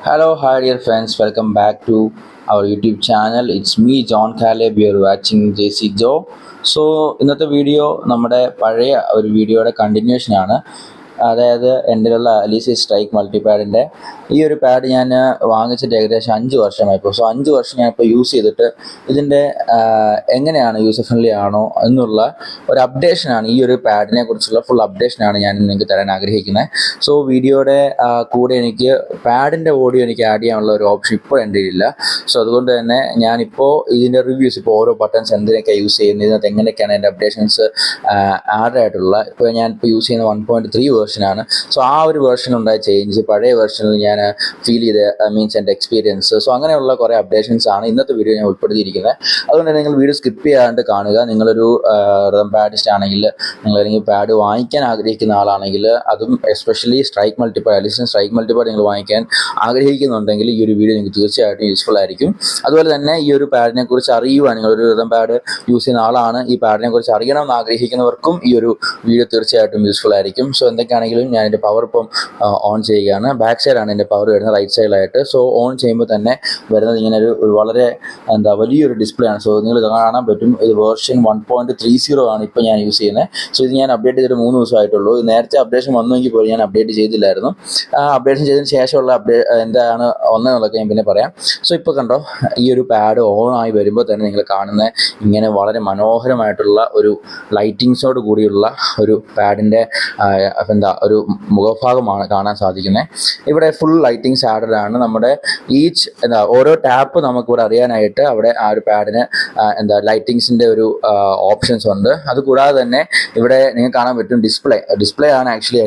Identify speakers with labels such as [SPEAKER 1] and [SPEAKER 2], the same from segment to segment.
[SPEAKER 1] Hello, hi dear friends. Welcome back to our YouTube channel. It's me, John Caleb. You're watching JC Joe. So ഇന്നത്തെ video നമ്മുടെ പഴയ ഒരു വീഡിയോയുടെ continuation ആണ്. അതായത് എൻ്റെ ഉള്ള അലീസി സ്ട്രൈക്ക് മൾട്ടിപാഡിൻ്റെ ഈ ഒരു പാഡ് ഞാൻ വാങ്ങിച്ചിട്ട് ഏകദേശം 5 വർഷമായിപ്പോൾ. സോ 5 വർഷം ഞാനിപ്പോൾ യൂസ് ചെയ്തിട്ട് ഇതിൻ്റെ എങ്ങനെയാണ് യൂസർ ഫ്രണ്ട്ലി ആണോ എന്നുള്ള ഒരു അപ്ഡേഷനാണ്, ഈ ഒരു പാഡിനെ കുറിച്ചുള്ള ഫുൾ അപ്ഡേഷനാണ് ഞാൻ നിങ്ങൾക്ക് തരാൻ ആഗ്രഹിക്കുന്നത്. സോ വീഡിയോയുടെ കൂടെ എനിക്ക് പാഡിൻ്റെ ഓഡിയോ എനിക്ക് ആഡ് ചെയ്യാനുള്ള ഒരു ഓപ്ഷൻ ഇപ്പോൾ എൻ്റെ ഇല്ല. സോ അതുകൊണ്ട് തന്നെ ഞാനിപ്പോൾ ഇതിൻ്റെ റിവ്യൂസ്, ഇപ്പോൾ ഓരോ ബട്ടൺസ് എന്തിനൊക്കെ യൂസ് ചെയ്യുന്നത്, ഇതിനകത്ത് എങ്ങനെയൊക്കെയാണ് എൻ്റെ അപ്ഡേഷൻസ് ആഡ് ആയിട്ടുള്ള, ഇപ്പോൾ ഞാനിപ്പോൾ യൂസ് ചെയ്യുന്ന 1.3 വേർഷനാണ്. സോ ആ ഒരു വേർഷനുണ്ടായ ചേഞ്ച്, പഴയ വേർഷനിൽ ഞാൻ ഫീൽ ചെയ്ത മീൻസ് എൻ്റെ എക്സ്പീരിയൻസ്, സോ അങ്ങനെയുള്ള കുറേ അപ്ഡേഷൻസ് ആണ് ഇന്നത്തെ വീഡിയോ ഞാൻ ഉൾപ്പെടുത്തിയിരിക്കുന്നത്. അതുകൊണ്ട് നിങ്ങൾ വീഡിയോ സ്കിപ്പ് ചെയ്യാണ്ട് കാണുക. നിങ്ങളൊരു റിതം പാഡിസ്റ്റ് ആണെങ്കിൽ, നിങ്ങൾ അല്ലെങ്കിൽ പാഡ് വാങ്ങിക്കാൻ ആഗ്രഹിക്കുന്ന ആളാണെങ്കിൽ, അതും എസ്പെഷ്യലി സ്ട്രൈക്ക് മൾട്ടിപാഡ്, അലീസി സ്ട്രൈക്ക് മൾട്ടിപാഡ് നിങ്ങൾ വാങ്ങിക്കാൻ ആഗ്രഹിക്കുന്നുണ്ടെങ്കിൽ ഈ ഒരു വീഡിയോ നിങ്ങൾക്ക് തീർച്ചയായിട്ടും യൂസ്ഫുൾ ആയിരിക്കും. അതുപോലെ തന്നെ ഈ ഒരു പാഡിനെ കുറിച്ച് അറിയുവാൻ, നിങ്ങളൊരു റിതം പാഡ് യൂസ് ചെയ്യുന്ന ആളാണ്, ഈ പാഡിനെ കുറിച്ച് അറിയണമെന്ന് ആഗ്രഹിക്കുന്നവർക്കും ഈ ഒരു വീഡിയോ തീർച്ചയായിട്ടും യൂസ്ഫുൾ ആയിരിക്കും. സോ എന്തൊക്കെയാണെങ്കിലും ഞാൻ എൻ്റെ പവർ ഇപ്പം ഓൺ ചെയ്യുകയാണ്. ബാക്ക് സൈഡാണ് എൻ്റെ പവർ വരുന്നത്, റൈറ്റ് സൈഡിലായിട്ട്. സോ ഓൺ ചെയ്യുമ്പോൾ തന്നെ വരുന്നത് ഇങ്ങനെ ഒരു വളരെ വലിയൊരു ഡിസ്പ്ലേ ആണ്. സോ നിങ്ങൾ കാണാൻ പറ്റും, ഇത് വേർഷൻ 1.30 ആണ് ഇപ്പോൾ ഞാൻ യൂസ് ചെയ്യുന്നത്. സോ ഇത് ഞാൻ അപ്ഡേറ്റ് ചെയ്തിട്ട് 3 ദിവസമായിട്ടുള്ളൂ. നേരത്തെ അപ്ഡേഷൻ വന്നുവെങ്കിൽ പോലും ഞാൻ അപ്ഡേറ്റ് ചെയ്തില്ലായിരുന്നു. അപ്ഡേഷൻ ചെയ്തതിന് ശേഷമുള്ള എന്താണ് ഒന്നെന്നുള്ളതൊക്കെ ഞാൻ പിന്നെ പറയാം. സോ ഇപ്പോൾ കണ്ടോ, ഈ ഒരു പാഡ് ഓൺ ആയി വരുമ്പോൾ തന്നെ നിങ്ങൾ കാണുന്ന ഇങ്ങനെ വളരെ മനോഹരമായിട്ടുള്ള ഒരു ലൈറ്റിങ്സോട് കൂടിയുള്ള ഒരു പാഡിൻ്റെ ഒരു മുഖഭാഗമാണ് കാണാൻ സാധിക്കുന്നത്. ഇവിടെ ഫുൾ ലൈറ്റിങ്സ് ആഡഡ് ആണ്. നമ്മുടെ ഓരോ ടാപ്പ് നമുക്കിവിടെ അറിയാനായിട്ട് അവിടെ ആ ഒരു പാഡിന് ലൈറ്റിങ്സിൻ്റെ ഒരു ഓപ്ഷൻസ് ഉണ്ട്. അതുകൂടാതെ തന്നെ ഇവിടെ നിങ്ങൾക്ക് കാണാൻ പറ്റും ഡിസ്പ്ലേ ആണ്. ആക്ച്വലി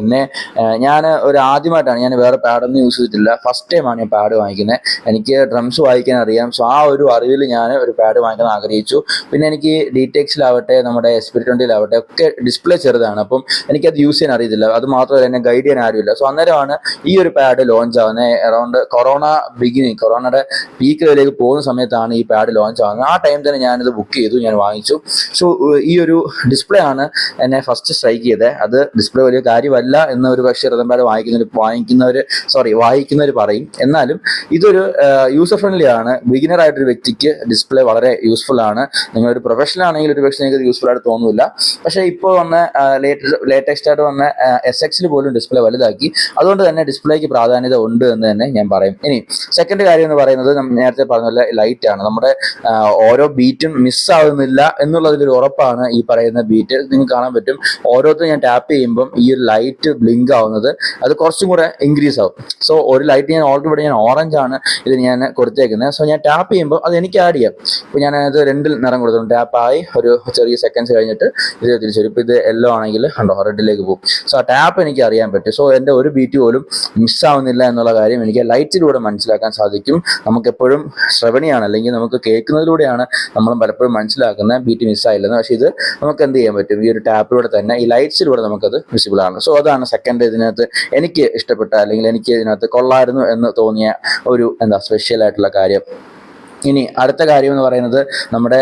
[SPEAKER 1] ഞാൻ ആദ്യമായിട്ടാണ്, ഞാൻ വേറെ പാഡൊന്നും യൂസ് ചെയ്തിട്ടില്ല, ഫസ്റ്റ് ടൈമാണ് ഞാൻ പാഡ് വാങ്ങിക്കുന്നത്. എനിക്ക് ഡ്രംസ് വായിക്കാൻ അറിയാം. സോ ആ ഒരു അറിവിൽ ഞാൻ ഒരു പാഡ് വാങ്ങിക്കാൻ ആഗ്രഹിച്ചു. പിന്നെ എനിക്ക് DTXലാവട്ടെ, നമ്മുടെ SP20 ഒക്കെ ഡിസ്പ്ലേ ചെറുതാണ്, അപ്പം എനിക്കത് യൂസ് ചെയ്യാൻ അറിയത്തില്ല. അത് മാത്രമല്ല എന്നെ ഗൈഡ് ചെയ്യാൻ ആരുമില്ല. സോ അന്നേരമാണ് ഈ ഒരു പാഡ് ലോഞ്ച് ആവുന്നത്. അറൗണ്ട് കൊറോണയുടെ പീക്ക് ലെവലിലേക്ക് പോകുന്ന സമയത്താണ് ഈ പാഡ് ലോഞ്ച് ആവുന്നത്. ആ ടൈം തന്നെ ഞാനിത് ബുക്ക് ചെയ്തു, ഞാൻ വാങ്ങിച്ചു. സോ ഈ ഒരു ഡിസ്പ്ലേ ആണ് എന്നെ ഫസ്റ്റ് സ്ട്രൈക്ക് ചെയ്തത്. അത് ഡിസ്പ്ലേ വലിയ കാര്യമല്ല എന്ന് ഒരു പക്ഷേ റിതം പാഡ് വായിക്കുന്നവർ പറയും. എന്നാലും ഇതൊരു യൂസർ ഫ്രണ്ട്ലി ആണ്. ബിഗിനർ ആയിട്ടൊരു വ്യക്തിക്ക് ഡിസ്പ്ലേ വളരെ യൂസ്ഫുൾ ആണ്. നിങ്ങളൊരു പ്രൊഫഷണൽ ആണെങ്കിൽ ഒരു പക്ഷേ നിങ്ങൾക്ക് യൂസ്ഫുൾ ആയിട്ട് തോന്നില്ല. പക്ഷേ ഇപ്പോൾ വന്ന ലേറ്റസ്റ്റ് ആയിട്ട് വന്ന SX പോലും ഡിസ്പ്ലേ വലുതാക്കി. അതുകൊണ്ട് തന്നെ ഡിസ്പ്ലേക്ക് പ്രാധാന്യത ഉണ്ട് എന്ന് തന്നെ ഞാൻ പറയും. ഇനി സെക്കൻഡ് കാര്യം എന്ന് പറയുന്നത്, നേരത്തെ പറഞ്ഞ പോലെ ലൈറ്റ് ആണ്. നമ്മുടെ ഓരോ ബീറ്റും മിസ്സാവുന്നില്ല എന്നുള്ളതിലൊരു ഉറപ്പാണ് ഈ പറയുന്ന ബീറ്റ്. നിങ്ങൾക്ക് കാണാൻ പറ്റും, ഓരോരുത്തരും ഞാൻ ടാപ്പ് ചെയ്യുമ്പം ഈ ഒരു ലൈറ്റ് ബ്ലിങ്ക് ആവുന്നത് അത് കുറച്ചും കൂടെ ഇൻക്രീസ് ആവും. സോ ഒരു ലൈറ്റ് ഞാൻ ഓൾറെഡി ഓറഞ്ച് ആണ് ഇത് ഞാൻ കൊടുത്തേക്കുന്നത്. സോ ഞാൻ ടാപ്പ് ചെയ്യുമ്പോൾ അത് എനിക്ക് ആഡ് ചെയ്യാം. ഇപ്പോൾ ഞാനത് 2 നിറം കൊടുത്തിട്ടുണ്ട്. ടാപ്പായി ഒരു ചെറിയ സെക്കൻഡ്സ് കഴിഞ്ഞിട്ട് ഇത് തിരിച്ചു വരും. ഇപ്പോൾ ഇത് യെല്ലോ ആണെങ്കിൽ കണ്ടോ റെഡിലേക്ക് പോകും. സോ ആ ടാപ്പ് എനിക്ക് അറിയാൻ പറ്റും. സോ എൻ്റെ ഒരു ബീറ്റ് പോലും മിസ്സാവുന്നില്ല എന്നുള്ള കാര്യം എനിക്ക് ലൈറ്റിലൂടെ മനസ്സിലാക്കാൻ സാധിക്കും. നമുക്കെപ്പോഴും ശ്രവണിയാണ്, അല്ലെങ്കിൽ നമുക്ക് കേൾക്കുന്നതിലൂടെയാണ് നമ്മൾ പലപ്പോഴും മനസ്സിലാക്കുന്നത് ബീറ്റ് മിസ്സായില്ലെന്ന്. പക്ഷേ ഇത് നമുക്ക് എന്ത് ചെയ്യാൻ പറ്റും, ഈ ഒരു ടാപ്പിലൂടെ തന്നെ, ഈ ലൈറ്റ്സിലൂടെ നമുക്കത് വിസിബിൾ ആണ്. സോ അതാണ് സെക്കൻഡ് ഇതിനകത്ത് എനിക്ക് ഇഷ്ടപ്പെട്ട, അല്ലെങ്കിൽ എനിക്ക് ഇതിനകത്ത് കൊള്ളായിരുന്നു എന്ന് തോന്നിയ ഒരു സ്പെഷ്യൽ ആയിട്ടുള്ള കാര്യം. ഇനി അടുത്ത കാര്യം എന്ന് പറയുന്നത്, നമ്മുടെ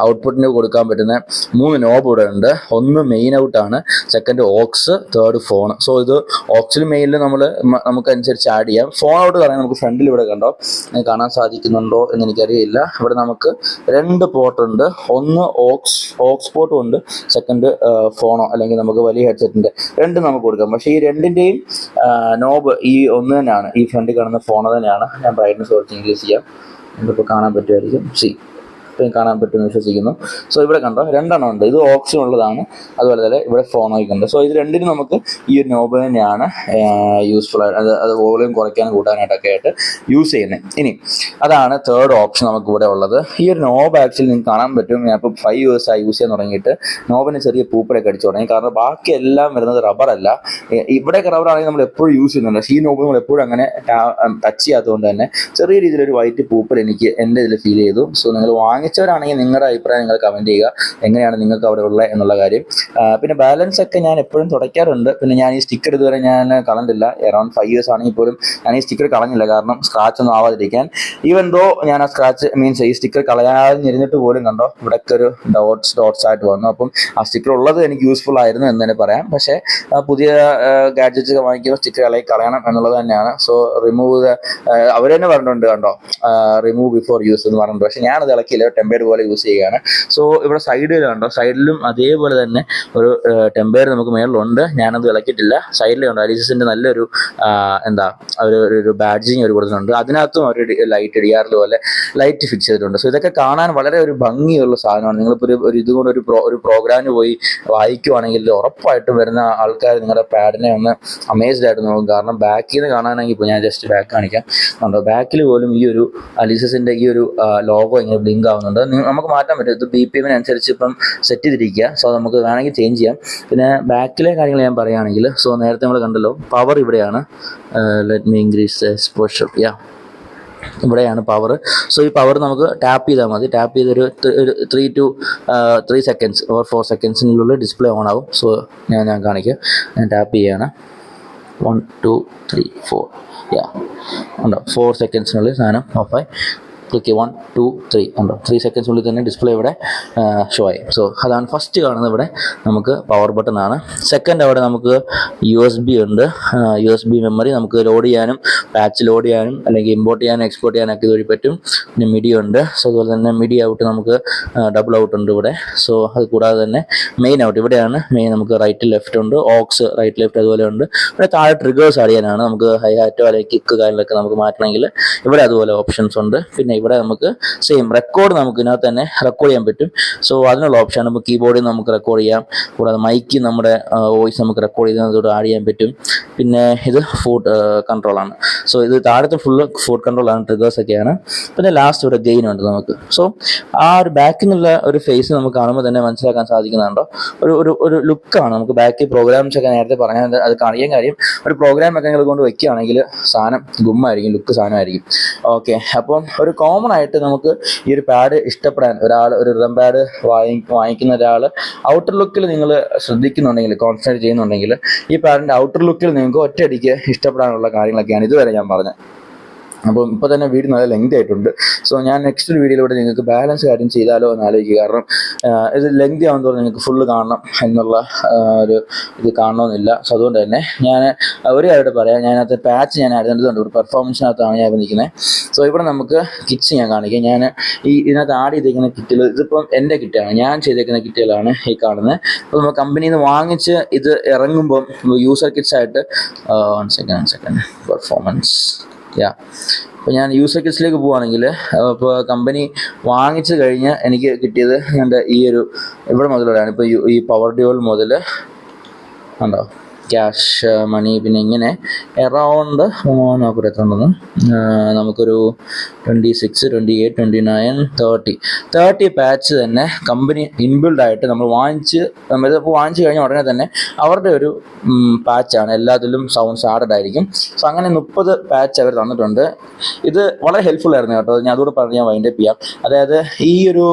[SPEAKER 1] ഔട്ട്പുട്ടിന് കൊടുക്കാൻ പറ്റുന്ന 3 നോബ് ഇവിടെ ഉണ്ട്. ഒന്ന് മെയിൻ ഔട്ടാണ്, second aux, third phone. So ഇത് ഓക്സിൽ മെയിനിൽ നമുക്കനുസരിച്ച് ആഡ് ചെയ്യാം. ഫോൺ ഔട്ട് പറയാൻ നമുക്ക് ഫ്രണ്ടിൽ ഇവിടെ കണ്ടോ, കാണാൻ സാധിക്കുന്നുണ്ടോ എന്ന് എനിക്കറിയില്ല. ഇവിടെ നമുക്ക് 2 പോർട്ട് ഉണ്ട്. ഒന്ന് ഓക്സ് പോർട്ടും ഉണ്ട്, സെക്കൻഡ് ഫോണോ അല്ലെങ്കിൽ നമുക്ക് വലിയ ഹെഡ്സെറ്റിൻ്റെ 2 നമുക്ക് കൊടുക്കാം. പക്ഷേ ഈ 2ൻ്റെയും നോബ് ഈ ഒന്ന് തന്നെയാണ്, ഈ ഫ്രണ്ടിൽ കാണുന്ന ഫോൺ തന്നെയാണ്. ഞാൻ ബ്രൈറ്റ്നസ് കുറച്ച് ഇൻക്രീസ് ചെയ്യാം, ഇതിപ്പോൾ കാണാൻ പറ്റുമായിരിക്കും. കാണാൻ പറ്റുമെന്ന് വിശ്വസിക്കുന്നു. സോ ഇവിടെ കണ്ടോ 2 ഉണ്ട്. ഇത് ഓക്സിജൻ ഉള്ളതാണ്, അതുപോലെ തന്നെ ഇവിടെ ഫോണോയ്ക്ക് ഉണ്ട്. സോ ഇത് 2നും നമുക്ക് ഈ ഒരു നോബ് തന്നെയാണ് യൂസ്ഫുൾ ആയിട്ട്, അത് വോളിയം കുറയ്ക്കാനും കൂട്ടാനായിട്ടൊക്കെ ആയിട്ട് യൂസ് ചെയ്യുന്നത്. ഇനി അതാണ് തേർഡ് ഓപ്ഷൻ നമുക്ക് ഇവിടെ ഉള്ളത്. ഈ ഒരു നോബ് ആക്ച്വലി നിങ്ങൾക്ക് കാണാൻ പറ്റും. ഞാൻ ഇപ്പോൾ 5 years ആയി യൂസ് ചെയ്യാൻ തുടങ്ങിയിട്ട് നോബിന് ചെറിയ പൂപ്പലൊക്കെ അടിച്ചു തുടങ്ങി. കാരണം ബാക്കി എല്ലാം വരുന്നത് റബ്ബറല്ല. ഇവിടെയൊക്കെ റബ്ബറാണെങ്കിൽ നമ്മൾ എപ്പോഴും യൂസ് ചെയ്യുന്നുണ്ട്. പക്ഷേ ഈ നോബ് നമ്മൾ എപ്പോഴും അങ്ങനെ ടച്ച് ചെയ്യാത്തതുകൊണ്ട് തന്നെ ചെറിയ രീതിയിലൊരു വൈറ്റ് പൂപ്പൽ എനിക്ക് എൻ്റെ ഇതിൽ ഫീൽ ചെയ്തു. സോ നിങ്ങൾ വാങ്ങി വാങ്ങിച്ചവരാണെങ്കിൽ നിങ്ങളുടെ അഭിപ്രായം നിങ്ങൾ കമൻറ്റ് ചെയ്യുക, എങ്ങനെയാണ് നിങ്ങൾക്ക് അവിടെ ഉള്ളത് എന്നുള്ള കാര്യം. പിന്നെ ബാലൻസ് ഒക്കെ ഞാൻ എപ്പോഴും തുടയ്ക്കാറുണ്ട്. പിന്നെ ഞാൻ ഈ സ്റ്റിക്കർ ഇതുവരെ ഞാൻ കളഞ്ഞില്ല. അറൗണ്ട് 5 years ആണെങ്കിൽ പോലും ഞാൻ ഈ സ്റ്റിക്കർ കളഞ്ഞില്ല, കാരണം സ്ക്രാച്ച് ഒന്നും ആവാതിരിക്കാൻ. ഈവൻ ദോ ഞാൻ ആ സ്ക്രാച്ച് മീൻസ് ഈ സ്റ്റിക്കർ കളയാതിരുന്നിട്ട് പോലും കണ്ടോ ഇവിടെയൊക്കെ ഒരു ഡോട്ട്സ് ആയിട്ട് വന്നു. അപ്പം ആ സ്റ്റിക്കർ ഉള്ളത് എനിക്ക് യൂസ്ഫുൾ ആയിരുന്നു എന്ന് തന്നെ പറയാം. പക്ഷേ പുതിയ ഗാഡ്ജറ്റ്സ് ഒക്കെ വാങ്ങിക്കുമ്പോൾ സ്റ്റിക്കർ കളയണം എന്നുള്ളത് തന്നെയാണ്. സോ റിമൂവ് അവർ തന്നെ പറഞ്ഞിട്ടുണ്ട് കണ്ടോ, റിമൂവ് ബിഫോർ യൂസ് എന്ന് പറഞ്ഞിട്ടുണ്ട്. പക്ഷേ ഞാനത് ഇളക്കിയില്ല, ടെമ്പേർഡ് പോലെ യൂസ് ചെയ്യുകയാണ്. സോ ഇവിടെ സൈഡിൽ കണ്ടോ, സൈഡിലും അതേപോലെ തന്നെ ഒരു ടെമ്പേർഡ് നമുക്ക് മേളിലുണ്ട്. ഞാനത് ഇളക്കിയിട്ടില്ല. സൈഡിലുണ്ട് അലീസസിൻ്റെ നല്ലൊരു ഒരു ബാഡ്ജിങ് അവർ കൊടുത്തിട്ടുണ്ട്. അതിനകത്തും അവർ ലൈറ്റ് DRL പോലെ ലൈറ്റ് ഫിക്സ് ചെയ്തിട്ടുണ്ട്. സോ ഇതൊക്കെ കാണാൻ വളരെ ഒരു ഭംഗിയുള്ള സാധനമാണ്. നിങ്ങളിപ്പോൾ ഒരു ഇതുകൊണ്ട് ഒരു പ്രോഗ്രാമിന് പോയി വായിക്കുവാണെങ്കിൽ ഉറപ്പായിട്ടും വരുന്ന ആൾക്കാർ നിങ്ങളുടെ പാഡിനെ ഒന്ന് അമേസ്ഡ് ആയിട്ട് നോക്കും. കാരണം ബാക്കിൽ നിന്ന് കാണാനാണെങ്കിൽ ഇപ്പോൾ ഞാൻ ജസ്റ്റ് ബാക്ക് കാണിക്കാം. കണ്ടോ, ബാക്കിൽ പോലും ഈ ഒരു അലീസസിൻ്റെ ഈ ഒരു ലോഗോ ഇങ്ങനെ ബ്ലിങ്ക് ആവുന്നുണ്ട്. നമുക്ക് മാറ്റാൻ പറ്റും. ഇത് BPM-അനുസരിച്ച് ഇപ്പം സെറ്റ് ചെയ്തിരിക്കുക. സോ നമുക്ക് വേണമെങ്കിൽ ചേഞ്ച് ചെയ്യാം. പിന്നെ ബാക്കിലെ കാര്യങ്ങൾ ഞാൻ പറയുകയാണെങ്കിൽ, സോ നേരത്തെ നമ്മൾ കണ്ടല്ലോ പവർ ഇവിടെയാണ്. Let me increase exposure. ഇവിടെയാണ് പവർ. സോ ഈ പവർ നമുക്ക് ടാപ്പ് ചെയ്താൽ മതി. ടാപ്പ് ചെയ്തൊരു 3 seconds ഓർ 4 secondsനുള്ളിൽ ഡിസ്പ്ലേ ഓൺ ആവും. സോ ഞാൻ കാണിക്കാം. ഞാൻ ടാപ്പ് ചെയ്യാണ്. 1 2 3 4 ഉണ്ടോ, 4 secondsനുള്ളിൽ സാധനം ഓഫായി. ക്ലിക്ക് 1 2 3 ഉണ്ടോ, 3 secondsനുള്ളിൽ തന്നെ ഡിസ്പ്ലേ ഇവിടെ ഷോ ആയി. സോ അതാണ് ഫസ്റ്റ് കാണുന്നത്. ഇവിടെ നമുക്ക് പവർ ബട്ടൺ ആണ്. സെക്കൻഡ് അവിടെ നമുക്ക് USB ഉണ്ട്. USB മെമ്മറി നമുക്ക് ലോഡ് ചെയ്യാനും പാച്ച് ലോഡ് ചെയ്യാനും അല്ലെങ്കിൽ ഇമ്പോർട്ട് ചെയ്യാനും എക്സ്പോർട്ട് ചെയ്യാനൊക്കെ ഇതുവഴി പറ്റും. പിന്നെ മിഡി ഉണ്ട്. സോ അതുപോലെ തന്നെ മിഡി ഔട്ട് നമുക്ക് ഡബിൾ ഔട്ട് ഉണ്ട് ഇവിടെ. സോ അത് കൂടാതെ തന്നെ മെയിൻ ഔട്ട് ഇവിടെയാണ്. മെയിൻ നമുക്ക് റൈറ്റ് ലെഫ്റ്റ് ഉണ്ട്, ഓക്സ് റൈറ്റ് ലെഫ്റ്റ് അതുപോലെ ഉണ്ട്. ഇവിടെ താഴെ ട്രിഗേഴ്സ് ആഡ് ചെയ്യാനാണ്. നമുക്ക് ഹൈ ഹാറ്റോ അല്ലെങ്കിൽ കിക്ക് കാര്യങ്ങളൊക്കെ നമുക്ക് മാറ്റണമെങ്കിൽ ഇവിടെ അതുപോലെ ഓപ്ഷൻസ് ഉണ്ട്. പിന്നെ ഇവിടെ നമുക്ക് സെയിം റെക്കോർഡ് നമുക്ക് ഇതിനകത്ത് തന്നെ റെക്കോർഡ് ചെയ്യാൻ പറ്റും. സോ അതിനുള്ള ഓപ്ഷൻ നമുക്ക് കീബോർഡിൽ നമുക്ക് റെക്കോർഡ് ചെയ്യാം. കൂടാതെ മൈക്ക് നമ്മുടെ വോയിസ് നമുക്ക് റെക്കോർഡ് ചെയ്തതോട് ആഡ് ചെയ്യാൻ പറ്റും. പിന്നെ ഇത് ഫുഡ് കൺട്രോളാണ്. സോ ഇത് താഴത്തെ ഫുള്ള് ഫുഡ് കൺട്രോളാണ്, ട്രിഗേഴ്സ് ഒക്കെയാണ്. പിന്നെ ലാസ്റ്റ് ഇവിടെ ഗെയിൻ ഉണ്ട് നമുക്ക്. സോ ആ ഒരു ബാക്കിൽ നിന്നുള്ള ഒരു ഫേസ് നമുക്ക് കാണുമ്പോൾ തന്നെ മനസ്സിലാക്കാൻ സാധിക്കുന്നുണ്ടോ, ഒരു ലുക്കാണ്. നമുക്ക് ബാക്കിൽ പ്രോഗ്രാംസ് ഒക്കെ നേരത്തെ പറഞ്ഞാൽ അത് കാണിക്കാൻ കാര്യം, ഒരു പ്രോഗ്രാം ഒക്കെ നിങ്ങൾ കൊണ്ട് വെക്കുകയാണെങ്കിൽ സാധനം ഗുമ്മായിരിക്കും, ലുക്ക് സാധനമായിരിക്കും. ഓക്കെ, അപ്പം ഒരു കോമൺ ആയിട്ട് നമുക്ക് ഈ ഒരു പാഡ് ഇഷ്ടപ്പെടാൻ ഒരു റിതം പാഡ് വാങ്ങിക്കുന്ന ഒരാൾ ഔട്ടർ ലുക്കിൽ നിങ്ങൾ ശ്രദ്ധിക്കുന്നുണ്ടെങ്കിൽ, കോൺസെൻട്രേറ്റ് ചെയ്യുന്നുണ്ടെങ്കിൽ ഈ പാഡിൻ്റെ ഔട്ടർ ലുക്കിൽ നിങ്ങൾക്ക് ഒറ്റയടിക്ക് ഇഷ്ടപ്പെടാനുള്ള കാര്യങ്ങളൊക്കെയാണ് ഇതുവരെ ഞാൻ പറഞ്ഞത്. അപ്പം ഇപ്പോൾ തന്നെ വീഡിയോ നല്ല ലെങ്ത് ആയിട്ടുണ്ട്. സോ ഞാൻ നെക്സ്റ്റ് വീഡിയോയിലൂടെ നിങ്ങൾക്ക് ബാലൻസ് കാര്യം ചെയ്താലോ എന്ന് ആലോചിക്കുക. കാരണം ഇത് ലെങ്തി ആവുന്ന തോറും നിങ്ങൾക്ക് ഫുള്ള് കാണണം എന്നുള്ള ഒരു ഇത് കാണണമെന്നില്ല. സോ അതുകൊണ്ട് തന്നെ ഞാൻ ഒരു കാര്യം പറയാം, ഞാനകത്ത് പാച്ച് ഞാൻ ആടുന്നുണ്ട്. ഒരു പെർഫോമൻസിനകത്താണ് ഞാൻ ഇപ്പോൾ നിൽക്കുന്നത്. സോ ഇവിടെ നമുക്ക് കിറ്റ്സ് ഞാൻ കാണിക്കാം. ഞാൻ ഇതിനകത്ത് ആഡ് ചെയ്തിരിക്കുന്ന കിറ്റുകൾ ഇതിപ്പം എൻ്റെ കിറ്റാണ്, ഞാൻ ചെയ്തേക്കുന്ന കിറ്റുകളാണ് ഈ കാണുന്നത്. അപ്പോൾ നമ്മൾ കമ്പനിയിൽ നിന്ന് വാങ്ങിച്ച് ഇത് ഇറങ്ങുമ്പം യൂസർ കിറ്റ്സ് ആയിട്ട് വൺ സെക്കൻഡ് പെർഫോമൻസ് അപ്പോൾ ഞാൻ യൂസർ കിറ്റ്സിലേക്ക് പോവുകയാണെങ്കിൽ, ഇപ്പോൾ കമ്പനി വാങ്ങിച്ചു കഴിഞ്ഞ് എനിക്ക് കിട്ടിയത് എൻ്റെ ഈ ഒരു ഇവിടെ മുതലാണ്. ഇപ്പോൾ ഈ പവർ ഡ്യൂവൽ മുതൽ ഉണ്ടോ, ക്യാഷ് മണി, പിന്നെ ഇങ്ങനെ എറൗണ്ട് നോക്കട്ടെ എത്ര ഉണ്ടെന്ന്, നമുക്കൊരു 26 28 29 30 പാച്ച് തന്നെ കമ്പനി ഇൻബിൽഡ് ആയിട്ട് നമ്മൾ നമ്മളിപ്പോൾ വാങ്ങിച്ചു കഴിഞ്ഞാൽ ഉടനെ തന്നെ അവരുടെ ഒരു പാച്ചാണ്. എല്ലാത്തിലും സൗണ്ട്സ് ആഡഡ് ആയിരിക്കും. സോ അങ്ങനെ 30 പാച്ച് അവർ തന്നിട്ടുണ്ട്. ഇത് വളരെ ഹെൽപ്ഫുൾ ആയിരുന്നു കേട്ടോ. ഞാൻ അതുകൂടെ പറഞ്ഞ് ഞാൻ വൈൻഡപ്പ് ചെയ്യാം. അതായത് ഈ ഒരു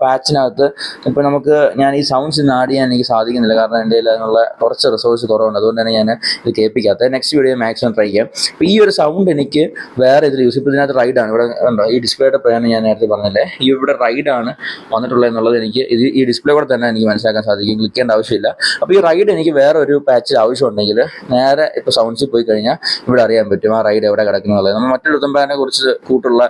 [SPEAKER 1] പാച്ചിനകത്ത് ഇപ്പോൾ ഞാൻ ഈ സൗണ്ട്സ് ഇന്ന് ആഡ് ചെയ്യാൻ എനിക്ക് സാധിക്കുന്നില്ല, കാരണം എൻ്റെ കയ്യിൽ അതിനുള്ള കുറച്ച് റിസോഴ്സ് കുറവുണ്ട്. അതുകൊണ്ട് തന്നെ ഞാൻ ഇത് കേൾപ്പിക്കാത്തത്. നെക്സ്റ്റ് വീഡിയോ മാക്സിമം ട്രൈ ചെയ്യാം. അപ്പോൾ ഈ ഒരു സൗണ്ട് എനിക്ക് വേറെ ഇതിൽ യൂസ്, ഇപ്പോൾ ഇതിനകത്ത് റൈഡാണ് ഇവിടെ ഉണ്ടോ, ഈ ഡിസ്പ്ലേയുടെ പേരാണ് ഞാൻ നേരത്തെ പറഞ്ഞില്ലേ, ഇവിടെ റൈഡാണ് വന്നിട്ടുള്ളത് എന്നുള്ളത് എനിക്ക് ഈ ഡിസ്പ്ലേ കൂടെ തന്നെ എനിക്ക് മനസ്സിലാക്കാൻ സാധിക്കും. ക്ലിക്ക് ചെയ്യേണ്ട ആവശ്യമില്ല. അപ്പോൾ ഈ റൈഡ് എനിക്ക് വേറെ ഒരു പാച്ചിൽ ആവശ്യമുണ്ടെങ്കിൽ നേരെ ഇപ്പോൾ സൗണ്ട്സിൽ പോയി കഴിഞ്ഞാൽ ഇവിടെ അറിയാൻ പറ്റും ആ റൈഡ് എവിടെ കിടക്കുന്നുള്ളത്. നമ്മൾ മറ്റൊരു ഉത്തമ്പാനെ കുറിച്ച് കൂട്ടുള്ള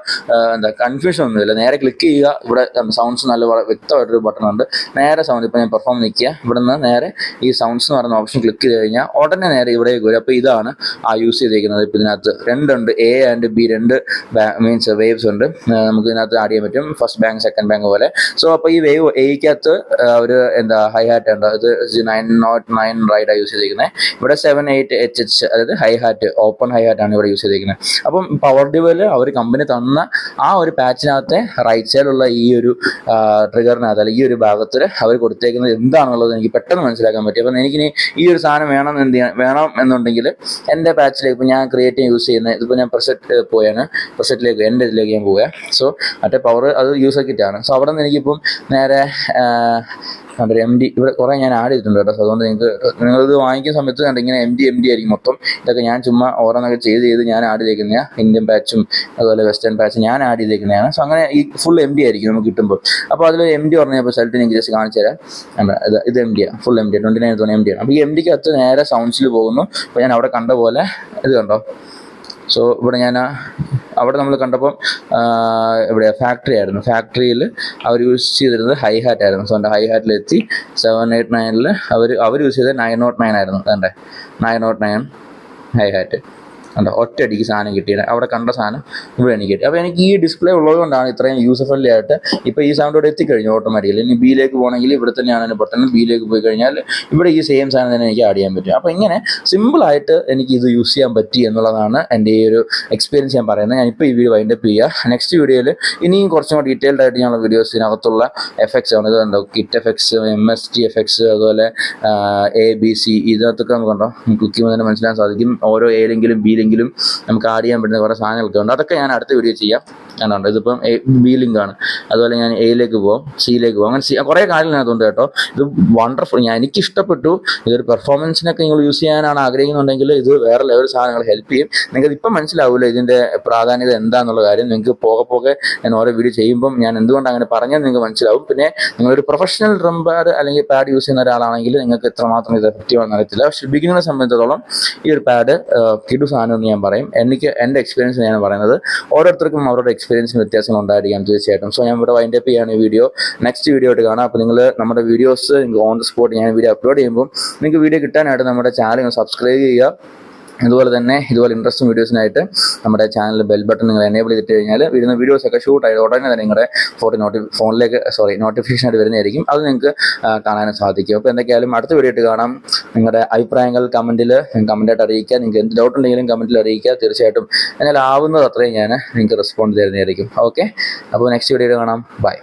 [SPEAKER 1] കൺഫ്യൂഷൻ ഒന്നുമില്ല. നേരെ ക്ലിക്ക് ചെയ്യുക, ഇവിടെ സൗണ്ട്സ് നല്ല വ്യക്തമായിട്ടൊരു ബട്ടൺ ഉണ്ട്. നേരെ സൗണ്ട് ഇപ്പോൾ ഞാൻ പെർഫോം നിൽക്കുക, ഇവിടെ നിന്ന് നേരെ ഈ സൗണ്ട്സ് എന്ന് പറയുന്ന ഓപ്ഷൻ ക്ലിക്ക് ചെയ്ത് കഴിഞ്ഞാൽ ഉടനെ നേരെ ഇവിടേക്ക് വരും. അപ്പോൾ ഇതാണ് ആ യൂസ് ചെയ്തിരിക്കുന്നത്. ഇപ്പോൾ ഇതിനകത്ത് രണ്ടുണ്ട്, A and B, രണ്ട് മീൻസ് വേവ്സ് ഉണ്ട്. നമുക്ക് ഇതിനകത്ത് ആഡ് ചെയ്യാൻ പറ്റും, ഫസ്റ്റ് ബാങ്ക് സെക്കൻഡ് ബാങ്ക് പോലെ. സോ അപ്പോൾ ഈ വേവ് എയ്ക്കകത്ത് ഒരു ഹൈ ഹാറ്റ് ഉണ്ട്. ഇത് 909 റൈഡാണ് യൂസ് ചെയ്തിരിക്കുന്നത്. ഇവിടെ 78HH, അതായത് high hat, open high hat ആണ് ഇവിടെ യൂസ് ചെയ്തിരിക്കുന്നത്. അപ്പം പവർ ഡ്യൂവല് അവർ കമ്പനി തന്ന ആ ഒരു പാച്ചിനകത്തെ റൈറ്റ് സൈഡിലുള്ള ഈ ഒരു ട്രിഗറിനകത്ത് അല്ലെങ്കിൽ ഈ ഒരു ഭാഗത്തിൽ അവർ കൊടുത്തേക്കുന്നത് എന്താണെന്നുള്ളത് എനിക്ക് പെട്ടെന്ന് മനസ്സിലാക്കാൻ പറ്റി. അപ്പം എനിക്കിനി ഈ ഒരു സാധനം സാധനം വേണം എന്നുണ്ടെങ്കിൽ എൻ്റെ പാച്ചിലേക്ക് ഇപ്പോൾ ഞാൻ ക്രിയേറ്റീവ് യൂസ് ചെയ്യുന്നത് ഇതിപ്പോൾ ഞാൻ പ്രസറ്റിലേക്ക് എൻ്റെ ഇതിലേക്ക് ഞാൻ പോവുക. സോ മറ്റേ പവർ അത് യൂസർ കിറ്റാണ്. സോ അവിടെ നിന്ന് എനിക്കിപ്പം നേരെ MD ഇവിടെ കുറേ ഞാൻ ആഡ് ചെയ്തിട്ടുണ്ട് കേട്ടോ. സോ അതുകൊണ്ട് നിങ്ങളിത് വാങ്ങിക്കുന്ന സമയത്ത് ഇങ്ങനെ MD ആയിരിക്കും മൊത്തം. ഇതൊക്കെ ഞാൻ ചുമ്മാ ഓരോന്നൊക്കെ ചെയ്ത് ഞാൻ ആഡ് ചെയ്തേക്കുന്നതാണ്. ഇന്ത്യൻ പാച്ചും അതുപോലെ വെസ്റ്റേൺ പാച്ചും ഞാൻ ആഡ് ചെയ്തേക്കുന്നതാണ്. സോ അങ്ങനെ ഈ ഫുൾ MD ആയിരിക്കും നമുക്ക് കിട്ടുമ്പോൾ. അപ്പോൾ അതിൽ MD പറഞ്ഞപ്പോൾ സെൽറ്റ് എനിക്ക് ജസ്റ്റ് കാണിച്ചു തരാം. ഇത് MD ആണ്, ഫുൾ MD 29 MD ആണ്. അപ്പോൾ ഈ MDക്ക് അകത്ത് നേരെ സൗണ്ട്സിൽ പോകുന്നു. അപ്പോൾ ഞാൻ അവിടെ കണ്ട പോലെ ഇത് കണ്ടോ. സോ ഇവിടെ അവിടെ നമ്മൾ കണ്ടപ്പം ഇവിടെ ഫാക്ടറി ആയിരുന്നു. ഫാക്ടറിയിൽ അവർ യൂസ് ചെയ്തിരുന്നത് ഹൈ ഹാറ്റ് ആയിരുന്നു. സോ എൻ്റെ ഹൈ ഹാറ്റിലെത്തി 789 അവർ യൂസ് ചെയ്തത് 909 ആയിരുന്നു. അതെ 909 ഹൈ ഹാറ്റ് കണ്ടോ. ഒറ്റയടിക്ക് സാധനം കിട്ടിയത് അവിടെ കണ്ട സാധനം ഇവിടെ എനിക്ക് കിട്ടി. അപ്പോൾ എനിക്ക് ഈ ഡിസ്പ്ലേ ഉള്ളത് കൊണ്ടാണ് ഇത്രയും യൂസർ ഫ്രണ്ട്ലി ആയിട്ട് ഇപ്പോൾ ഈ സൗണ്ട് ഇവിടെ എത്തിക്കഴിഞ്ഞു ഓട്ടോമാറ്റിക്കലി. ഇനി ബിയിലേക്ക് പോകണമെങ്കിൽ ഇവിടെ തന്നെയാണ് അതിൻ്റെ ബട്ടൺ. ബിയിലേക്ക് പോയി കഴിഞ്ഞാൽ ഇവിടെ ഈ സെയിം സാധനം തന്നെ എനിക്ക് ആഡ് ചെയ്യാൻ പറ്റും. അപ്പോൾ ഇങ്ങനെ സിമ്പിളായിട്ട് എനിക്ക് ഇത് യൂസ് ചെയ്യാൻ പറ്റി എന്നുള്ളതാണ് എൻ്റെ ഈ ഒരു എക്സ്പീരിയൻസ് ഞാൻ പറയുന്നത്. ഞാനിപ്പോൾ ഈ വീഡിയോ വൈൻഡപ്പ് ചെയ്യുക. നെക്സ്റ്റ് വീഡിയോയിൽ ഇനിയും കുറച്ചും കൂടി ഡീറ്റെയിൽഡ് ആയിട്ട് ഞങ്ങളുടെ വീഡിയോസിനകത്തുള്ള എഫക്ട്സ് ആണ്. ഇത് കണ്ടോ, കിറ്റ് എഫക്ട്സ്, MST എഫക്ട്സ്, അതുപോലെ ABC ഇതിനകത്തൊക്കെ നമുക്ക് കണ്ടോ ക്ലിക്ക് ചെയ്യുമ്പോൾ തന്നെ മനസ്സിലാക്കാൻ സാധിക്കും. ഓരോ എയിലെങ്കിലും ബിയിലെങ്കിലും നമുക്ക് ആഡ് ചെയ്യാൻ പറ്റുന്ന കുറേ സാധനങ്ങളൊക്കെ ഉണ്ട്. അതൊക്കെ ഞാൻ അടുത്ത വീഡിയോ ചെയ്യാം. ഞാനുണ്ട് ഇതിപ്പം B ലിങ്കാണ്. അതുപോലെ ഞാൻ Aയിലേക്ക് പോകും, Cയിലേക്ക് പോകും. അങ്ങനെ കുറേ കാര്യങ്ങളതിനകത്തുണ്ട് കേട്ടോ. ഇത് വണ്ടർഫുൾ, എനിക്കിഷ്ടപ്പെട്ടു. ഇതൊരു പെർഫോമൻസിനൊക്കെ നിങ്ങൾ യൂസ് ചെയ്യാനാണ് ആഗ്രഹിക്കുന്നുണ്ടെങ്കിൽ ഇത് വേറെ ലെവൽ സാധനങ്ങൾ ഹെൽപ്പ് ചെയ്യും. നിങ്ങൾക്ക് ഇപ്പം മനസ്സിലാവില്ല ഇതിൻ്റെ പ്രാധാന്യത എന്താണെന്നുള്ള കാര്യം. നിങ്ങൾക്ക് പോകെ ഞാൻ ഓരോ വീഡിയോ ചെയ്യുമ്പം ഞാൻ എന്തുകൊണ്ട് അങ്ങനെ പറഞ്ഞാൽ നിങ്ങൾക്ക് മനസ്സിലാവും. പിന്നെ നിങ്ങളൊരു പ്രൊഫഷണൽ ഡ്രം പാഡ് അല്ലെങ്കിൽ പാഡ് യൂസ് ചെയ്യുന്ന ഒരാളാണെങ്കിൽ നിങ്ങൾക്ക് എത്രമാത്രം ഇത് എഫക്റ്റീവ് ആണെന്ന് അറിയത്തില്ല. പക്ഷേ ബിഗിനറെ സംബന്ധിച്ചിടത്തോളം ഈ ഒരു പാഡ് കിടു സാധനം എന്ന് ഞാൻ പറയും. എൻ്റെ എക്സ്പീരിയൻസ് ഞാൻ പറയുന്നത്. ഓരോരുത്തർക്കും അവരുടെ എക്സ്പീരിയൻസിന് വ്യത്യാസങ്ങൾ ഉണ്ടായിരിക്കാം തീർച്ചയായിട്ടും. സോ ഞാൻ ഇവിടെ വൈൻഡപ്പ് ചെയ്യാണ് ഈ വീഡിയോ. നെക്സ്റ്റ് വീഡിയോ ആയിട്ട് കാണാം. അപ്പോൾ നിങ്ങൾ നമ്മുടെ വീഡിയോസ് ഓൺ ദ സ്പോട്ട് ഞാൻ വീഡിയോ അപ്ലോഡ് ചെയ്യുമ്പോൾ നിങ്ങൾക്ക് വീഡിയോ കിട്ടാനായിട്ട് നമ്മുടെ ചാനൽ സബ്സ്ക്രൈബ് ചെയ്യുക. ഇതുപോലെ ഇൻട്രസ്റ്റിംഗ് വീഡിയോസിനായിട്ട് നമ്മുടെ ചാനൽ ബെൽ ബട്ടൺ നിങ്ങൾ എനേബിൾ ചെയ്തിട്ട് കഴിഞ്ഞാൽ വരുന്ന വീഡിയോസൊക്കെ ഷൂട്ടായിട്ട് ഉടനെ തന്നെ നിങ്ങളുടെ നോട്ടിഫിക്കേഷൻ ആയിട്ട് വരുന്നതായിരിക്കും. അത് നിങ്ങൾക്ക് കാണാനും സാധിക്കും. അപ്പോൾ എന്തൊക്കെയായാലും അടുത്ത വീഡിയോ ആയിട്ട് കാണാം. നിങ്ങളുടെ അഭിപ്രായങ്ങൾ കമൻറ്റായിട്ട് അറിയിക്കുക. നിങ്ങൾക്ക് എന്ത് ഡൗട്ട് ഉണ്ടെങ്കിലും കമൻറ്റിൽ അറിയിക്കുക. തീർച്ചയായിട്ടും എന്നാൽ ആവുന്നത് അത്രയും ഞാൻ നിങ്ങൾക്ക് റെസ്പോണ്ട് തരുന്നതായിരിക്കും. ഓക്കെ, അപ്പോൾ നെക്സ്റ്റ് വീഡിയോയിൽ കാണാം. ബൈ.